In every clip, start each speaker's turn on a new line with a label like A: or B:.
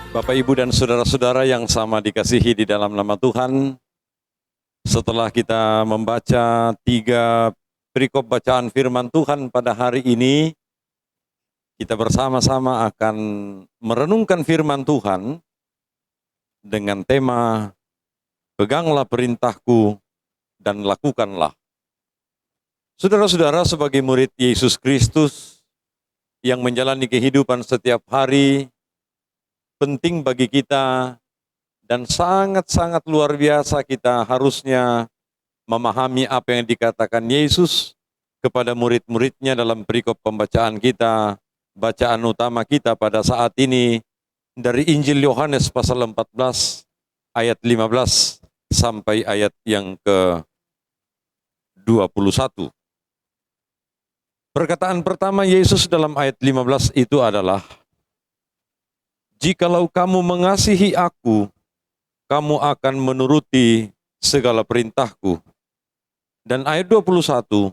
A: Bapak, Ibu, dan saudara-saudara yang sama dikasihi di dalam nama Tuhan, setelah kita membaca 3 perikop bacaan firman Tuhan pada hari ini, kita bersama-sama akan merenungkan firman Tuhan dengan tema "Peganglah perintahku dan lakukanlah". Saudara-saudara, sebagai murid Yesus Kristus yang menjalani kehidupan setiap hari, penting bagi kita dan sangat-sangat luar biasa kita harusnya memahami apa yang dikatakan Yesus kepada murid-muridnya dalam perikop pembacaan kita, bacaan utama kita pada saat ini dari Injil Yohanes pasal 14 ayat 15 sampai ayat yang ke-21. Perkataan pertama Yesus dalam ayat 15 itu adalah, "Jikalau kamu mengasihi aku, kamu akan menuruti segala perintahku." Dan ayat 21,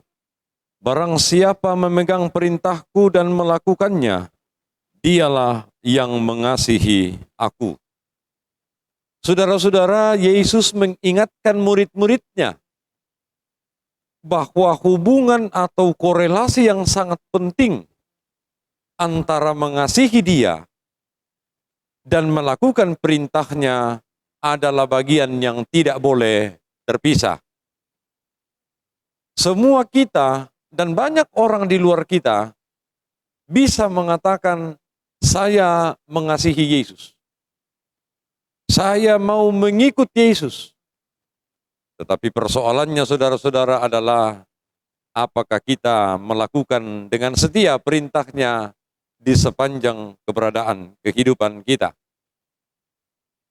A: "Barang siapa memegang perintahku dan melakukannya, dialah yang mengasihi aku." Saudara-saudara, Yesus mengingatkan murid-muridnya bahwa hubungan atau korelasi yang sangat penting antara mengasihi Dia dan melakukan perintahnya adalah bagian yang tidak boleh terpisah. Semua kita dan banyak orang di luar kita bisa mengatakan, "Saya mengasihi Yesus. Saya mau mengikut Yesus." Tetapi persoalannya, saudara-saudara, adalah apakah kita melakukan dengan setia perintahnya di sepanjang keberadaan kehidupan kita.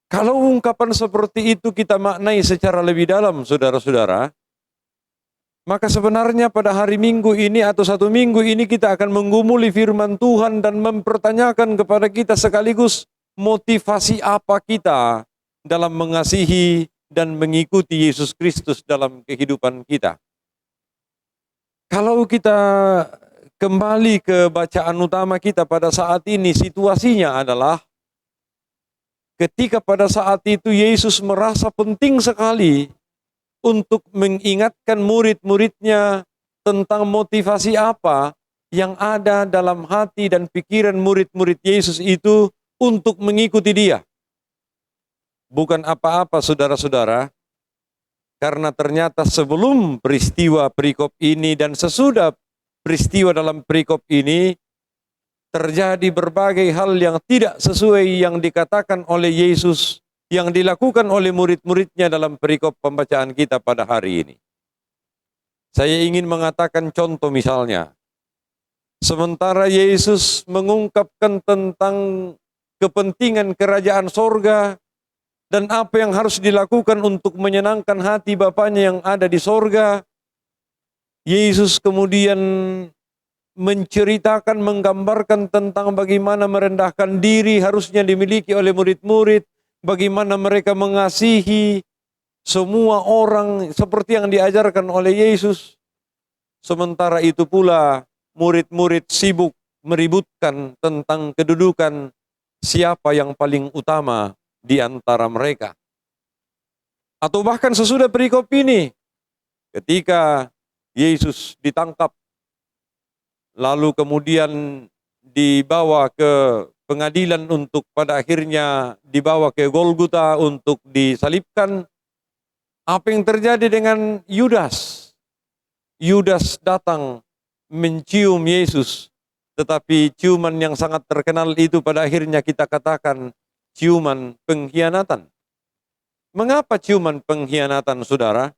A: Kalau ungkapan seperti itu kita maknai secara lebih dalam, saudara-saudara, maka sebenarnya pada hari Minggu ini atau satu minggu ini kita akan menggumuli firman Tuhan dan mempertanyakan kepada kita sekaligus motivasi apa kita dalam mengasihi dan mengikuti Yesus Kristus dalam kehidupan kita. Kalau kita kembali ke bacaan utama kita pada saat ini, situasinya adalah ketika pada saat itu Yesus merasa penting sekali untuk mengingatkan murid-muridnya tentang motivasi apa yang ada dalam hati dan pikiran murid-murid Yesus itu untuk mengikuti Dia. Bukan apa-apa, saudara-saudara, karena ternyata sebelum peristiwa perikop ini dan sesudah peristiwa dalam perikop ini, terjadi berbagai hal yang tidak sesuai yang dikatakan oleh Yesus, yang dilakukan oleh murid-muridnya dalam perikop pembacaan kita pada hari ini. Saya ingin mengatakan contoh misalnya, sementara Yesus mengungkapkan tentang kepentingan kerajaan sorga dan apa yang harus dilakukan untuk menyenangkan hati Bapaknya yang ada di sorga, Yesus kemudian menceritakan, menggambarkan tentang bagaimana merendahkan diri harusnya dimiliki oleh murid-murid, bagaimana mereka mengasihi semua orang seperti yang diajarkan oleh Yesus. Sementara itu pula murid-murid sibuk meributkan tentang kedudukan siapa yang paling utama di antara mereka. Atau bahkan sesudah perikop ini, ketika Yesus ditangkap, lalu kemudian dibawa ke pengadilan untuk pada akhirnya dibawa ke Golgota untuk disalibkan, apa yang terjadi dengan Yudas? Yudas datang mencium Yesus, tetapi ciuman yang sangat terkenal itu pada akhirnya kita katakan ciuman pengkhianatan. Mengapa ciuman pengkhianatan, saudara?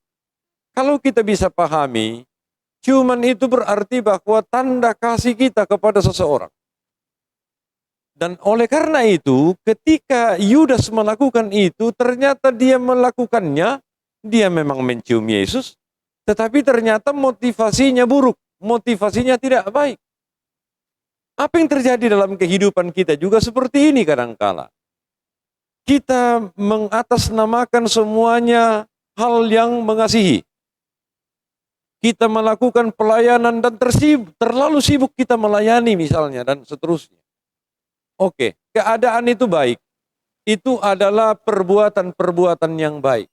A: Kalau kita bisa pahami, ciuman itu berarti bahwa tanda kasih kita kepada seseorang. Dan oleh karena itu, ketika Yudas melakukan itu, ternyata dia melakukannya, dia memang mencium Yesus, tetapi ternyata motivasinya buruk, motivasinya tidak baik. Apa yang terjadi dalam kehidupan kita juga seperti ini kadangkala. Kita mengatasnamakan semuanya hal yang mengasihi. Kita melakukan pelayanan dan terlalu sibuk kita melayani misalnya dan seterusnya. Oke, keadaan itu baik. itu adalah perbuatan-perbuatan yang baik.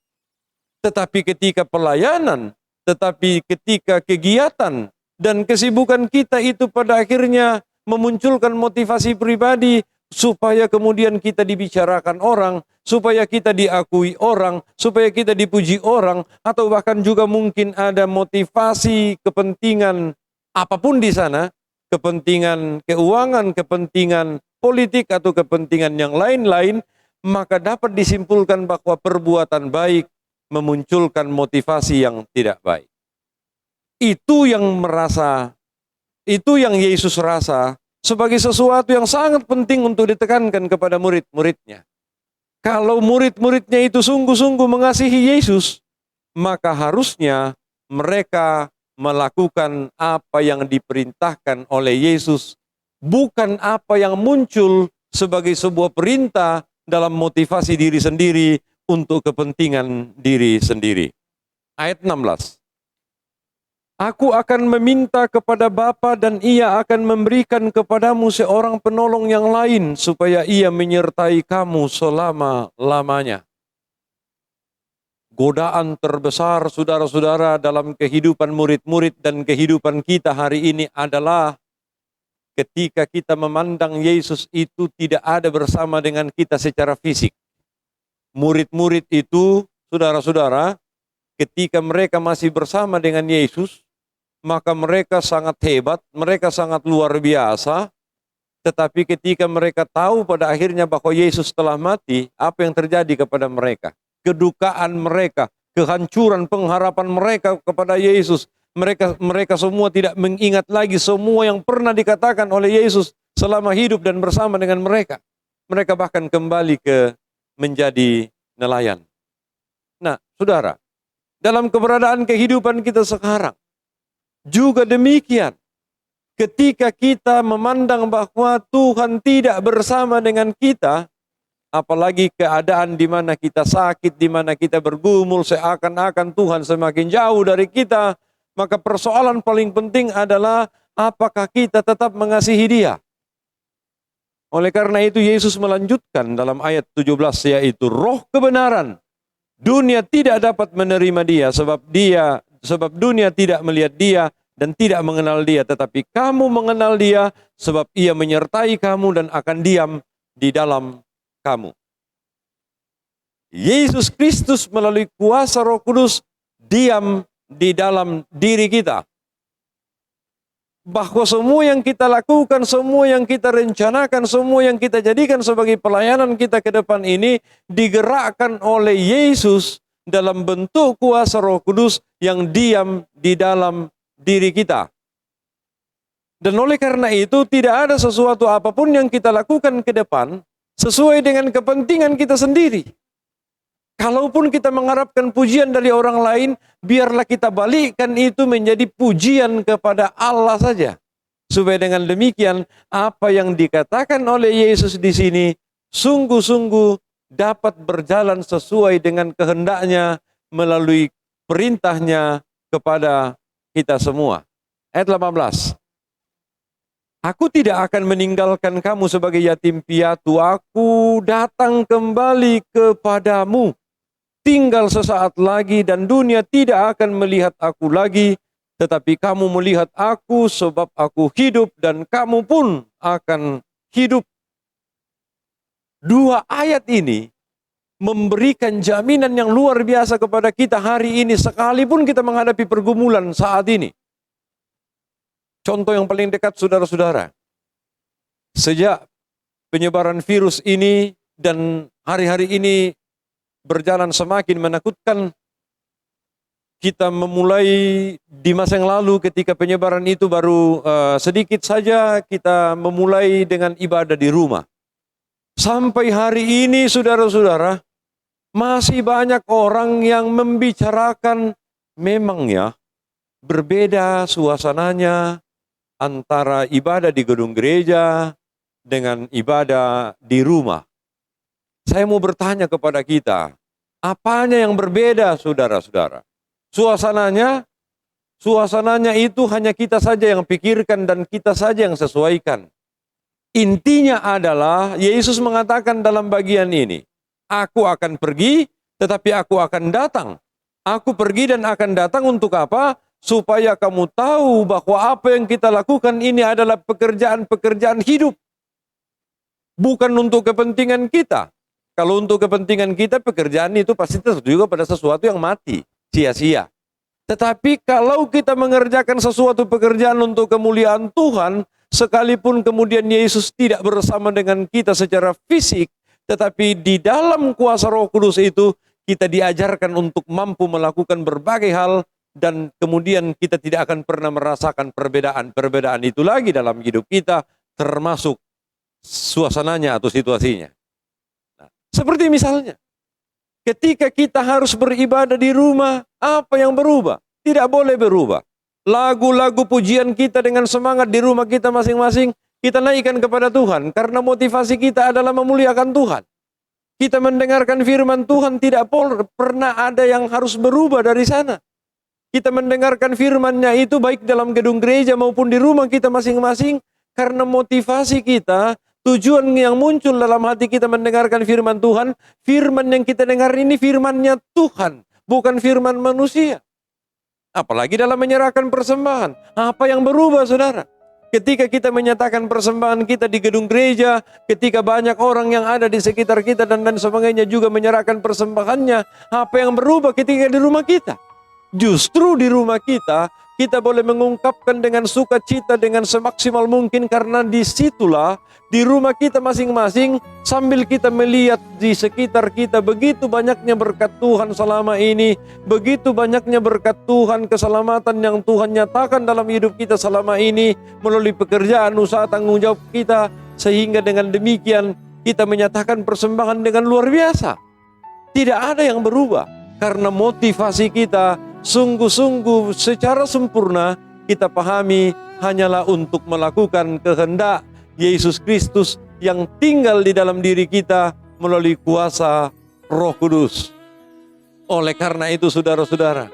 A: Tetapi ketika pelayanan, tetapi ketika kegiatan dan kesibukan kita itu pada akhirnya memunculkan motivasi pribadi supaya kemudian kita dibicarakan orang, supaya kita diakui orang, supaya kita dipuji orang, atau bahkan juga mungkin ada motivasi kepentingan apapun di sana, kepentingan keuangan, kepentingan politik, atau kepentingan yang lain-lain, maka dapat disimpulkan bahwa perbuatan baik memunculkan motivasi yang tidak baik. Itu yang Yesus rasa sebagai sesuatu yang sangat penting untuk ditekankan kepada murid-muridnya. Kalau murid-muridnya itu sungguh-sungguh mengasihi Yesus, maka harusnya mereka melakukan apa yang diperintahkan oleh Yesus, bukan apa yang muncul sebagai sebuah perintah dalam motivasi diri sendiri untuk kepentingan diri sendiri. Ayat 16. Aku akan meminta kepada Bapa dan Ia akan memberikan kepadamu seorang penolong yang lain supaya Ia menyertai kamu selama-lamanya. Godaan terbesar saudara-saudara dalam kehidupan murid-murid dan kehidupan kita hari ini adalah ketika kita memandang Yesus itu tidak ada bersama dengan kita secara fisik. Murid-murid itu, saudara-saudara, ketika mereka masih bersama dengan Yesus, maka mereka sangat hebat, mereka sangat luar biasa. Tetapi ketika mereka tahu pada akhirnya bahwa Yesus telah mati, apa yang terjadi kepada mereka? Kedukaan mereka, kehancuran pengharapan mereka kepada Yesus. Mereka semua tidak mengingat lagi semua yang pernah dikatakan oleh Yesus selama hidup dan bersama dengan mereka. Mereka bahkan kembali menjadi nelayan. Nah, saudara, dalam keberadaan kehidupan kita sekarang, juga demikian. Ketika kita memandang bahwa Tuhan tidak bersama dengan kita, apalagi keadaan di mana kita sakit, di mana kita bergumul, seakan-akan Tuhan semakin jauh dari kita, maka persoalan paling penting adalah apakah kita tetap mengasihi Dia. Oleh karena itu Yesus melanjutkan dalam ayat 17, yaitu roh kebenaran. Dunia tidak dapat menerima Dia sebab dunia tidak melihat Dia dan tidak mengenal Dia, tetapi kamu mengenal Dia sebab Ia menyertai kamu dan akan diam di dalam kamu. Yesus Kristus melalui kuasa Roh Kudus diam di dalam diri kita. Bahwa semua yang kita lakukan, semua yang kita rencanakan, semua yang kita jadikan sebagai pelayanan kita ke depan ini digerakkan oleh Yesus dalam bentuk kuasa Roh Kudus yang diam di dalam diri kita. Dan oleh karena itu tidak ada sesuatu apapun yang kita lakukan ke depan sesuai dengan kepentingan kita sendiri. Kalaupun kita mengharapkan pujian dari orang lain, biarlah kita balikkan itu menjadi pujian kepada Allah saja. Supaya dengan demikian, apa yang dikatakan oleh Yesus di sini, sungguh-sungguh dapat berjalan sesuai dengan kehendaknya melalui perintahnya kepada kita semua. Ayat 18. Aku tidak akan meninggalkan kamu sebagai yatim piatu, aku datang kembali kepadamu. Tinggal sesaat lagi dan dunia tidak akan melihat aku lagi, tetapi kamu melihat aku sebab aku hidup dan kamu pun akan hidup. Dua ayat ini memberikan jaminan yang luar biasa kepada kita hari ini sekalipun kita menghadapi pergumulan saat ini. Contoh yang paling dekat saudara-saudara. Sejak penyebaran virus ini dan hari-hari ini berjalan semakin menakutkan, kita memulai di masa yang lalu ketika penyebaran itu baru sedikit saja kita memulai dengan ibadah di rumah. Sampai hari ini saudara-saudara, masih banyak orang yang membicarakan memang ya berbeda suasananya antara ibadah di gedung gereja dengan ibadah di rumah. Saya mau bertanya kepada kita, apanya yang berbeda saudara-saudara? Suasananya itu hanya kita saja yang pikirkan dan kita saja yang sesuaikan. Intinya adalah Yesus mengatakan dalam bagian ini, Aku akan pergi, tetapi aku akan datang. Aku pergi dan akan datang untuk apa? Supaya kamu tahu bahwa apa yang kita lakukan ini adalah pekerjaan-pekerjaan hidup. Bukan untuk kepentingan kita. Kalau untuk kepentingan kita, pekerjaan itu pasti tertuju pada sesuatu yang mati, sia-sia. Tetapi kalau kita mengerjakan sesuatu pekerjaan untuk kemuliaan Tuhan, sekalipun kemudian Yesus tidak bersama dengan kita secara fisik, tetapi di dalam kuasa Roh Kudus itu, kita diajarkan untuk mampu melakukan berbagai hal, dan kemudian kita tidak akan pernah merasakan perbedaan itu lagi dalam hidup kita, termasuk suasananya atau situasinya. Nah, seperti misalnya, ketika kita harus beribadah di rumah, apa yang berubah? Tidak boleh berubah. Lagu-lagu pujian kita dengan semangat di rumah kita masing-masing, kita naikkan kepada Tuhan, karena motivasi kita adalah memuliakan Tuhan. Kita mendengarkan firman Tuhan, tidak pernah ada yang harus berubah dari sana. Kita mendengarkan firman-Nya itu baik dalam gedung gereja maupun di rumah kita masing-masing, karena motivasi kita, tujuan yang muncul dalam hati kita mendengarkan firman Tuhan, firman yang kita dengar ini firman-Nya Tuhan, bukan firman manusia. Apalagi dalam menyerahkan persembahan. Apa yang berubah, saudara? Ketika kita menyatakan persembahan kita di gedung gereja, ketika banyak orang yang ada di sekitar kita dan sebagainya juga menyerahkan persembahannya, apa yang berubah ketika di rumah kita? Justru di rumah kita boleh mengungkapkan dengan sukacita dengan semaksimal mungkin, karena disitulah di rumah kita masing-masing sambil kita melihat di sekitar kita begitu banyaknya berkat Tuhan selama ini, begitu banyaknya berkat Tuhan, keselamatan yang Tuhan nyatakan dalam hidup kita selama ini melalui pekerjaan, usaha, tanggung jawab kita, sehingga dengan demikian kita menyatakan persembahan dengan luar biasa. Tidak ada yang berubah karena motivasi kita sungguh-sungguh secara sempurna kita pahami hanyalah untuk melakukan kehendak Yesus Kristus yang tinggal di dalam diri kita melalui kuasa Roh Kudus. Oleh karena itu, saudara-saudara,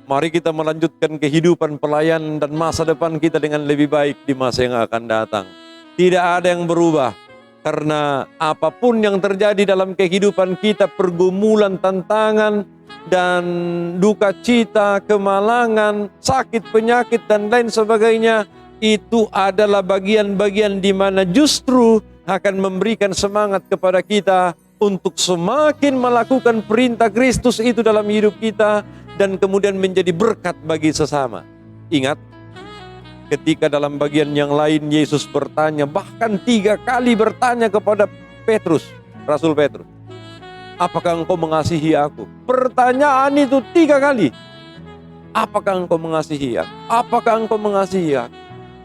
A: mari kita melanjutkan kehidupan pelayan dan masa depan kita dengan lebih baik di masa yang akan datang. Tidak ada yang berubah, karena apapun yang terjadi dalam kehidupan kita, pergumulan, tantangan, dan duka cita, kemalangan, sakit, penyakit, dan lain sebagainya, itu adalah bagian-bagian di mana justru akan memberikan semangat kepada kita untuk semakin melakukan perintah Kristus itu dalam hidup kita, dan kemudian menjadi berkat bagi sesama. Ingat, ketika dalam bagian yang lain Yesus bertanya, bahkan 3 kali bertanya kepada Petrus, Rasul Petrus, apakah engkau mengasihi aku? Pertanyaan itu 3 kali. Apakah engkau mengasihi aku? Apakah engkau mengasihi aku?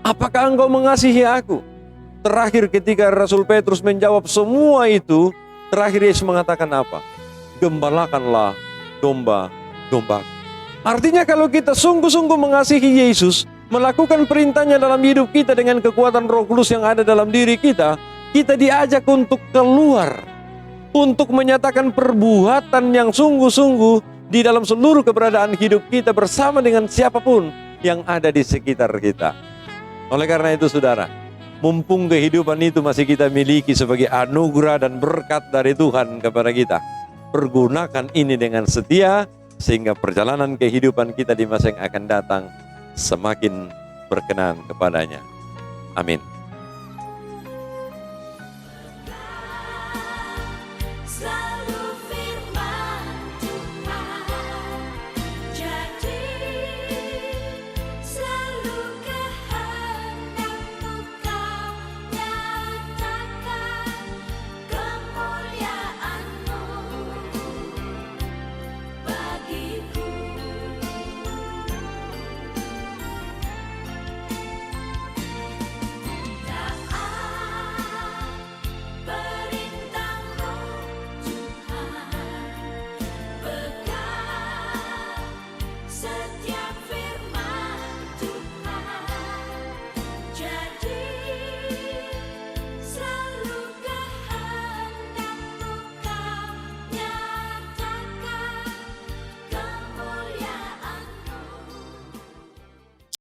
A: Apakah engkau mengasihi aku? Terakhir ketika Rasul Petrus menjawab semua itu, terakhir Yesus mengatakan apa? Gembalakanlah domba-domba. Artinya kalau kita sungguh-sungguh mengasihi Yesus, melakukan perintahnya dalam hidup kita dengan kekuatan Roh Kudus yang ada dalam diri kita, kita diajak untuk keluar, untuk menyatakan perbuatan yang sungguh-sungguh di dalam seluruh keberadaan hidup kita bersama dengan siapapun yang ada di sekitar kita. Oleh karena itu, saudara, mumpung kehidupan itu masih kita miliki sebagai anugerah dan berkat dari Tuhan kepada kita, pergunakan ini dengan setia, sehingga perjalanan kehidupan kita di masa yang akan datang semakin berkenan kepadanya. Amin.